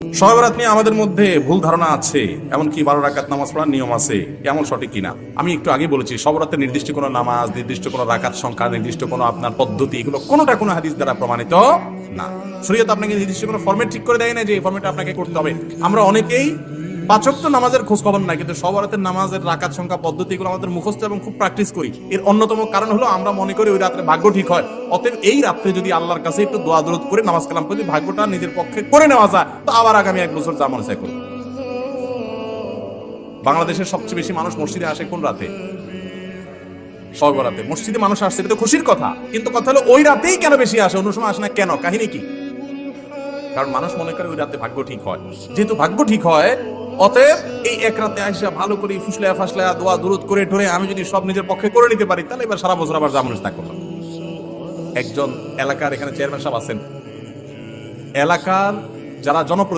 শবে বরাত নিয়ে আমাদের মধ্যে ভুল ধারণা আছে, এমনকি 12 রাকাত নামাজ পড়ার নিয়ম আছে, এমন সঠিক কিনা? আমি একটু আগে বলেছি, শবে বরাতের নির্দিষ্ট কোনো নামাজ, নির্দিষ্ট কোনো রাকাত সংখ্যা, নির্দিষ্ট কোনো আপনার পদ্ধতি, এগুলো কোনোটা কোনো হাদিস দ্বারা প্রমাণিত না। শরীয়ত আপনাকে নির্দিষ্ট কোনো ফরম্যাট ঠিক করে দেয় না যে এই ফরম্যাটে আপনাকে করতে হবে। আমরা অনেকেই 5 ওয়াক্ত নামাজের খোঁজ খবর নাই, কিন্তু শবে বরাতের নামাজের রাকাত সংখ্যা, পদ্ধতি এগুলো আমাদের মুখস্থ এবং খুব প্র্যাকটিস করি। এর অন্যতম কারণ হলো আমরা মনে করি ওই রাত্রে ভাগ্য ঠিক হয়। অতএব এই রাত্রে যদি আল্লাহর কাছে একটু দোয়া দরুদ করে নামাজ কালাম করে ভাগ্যটা নিজের পক্ষে করে নেওয়া যায়, তো আবার আগামী 1 বছর যা মনে চায় করব। বাংলাদেশের সবচেয়ে বেশি মানুষ মসজিদে আসে কোন রাতে? শবে বরাতে মসজিদে মানুষ আসছে, এটা তো খুশির কথা, কিন্তু কথা হলো ওই রাতেই কেন বেশি আসে, অন্য সময় আসে না কেন? কাহিনী কি? কারণ মানুষ মনে করে ওই রাতে ভাগ্য ঠিক হয়। যেহেতু ভাগ্য ঠিক হয়, অতএব এই এক রাতে আসা ভালো করে ফুসলায়া ফাসলায়া দোয়া দরুদ করে টোরে আমি যদি সব নিজের পক্ষে করে নিতে পারি, তাহলে এবার সারা বছর আবার যা মনে তা করলাম। একজন এলাকার এখানে চেয়ারম্যান সাহেব আছেন, এলাকার যারা জনপ্রতিনিধি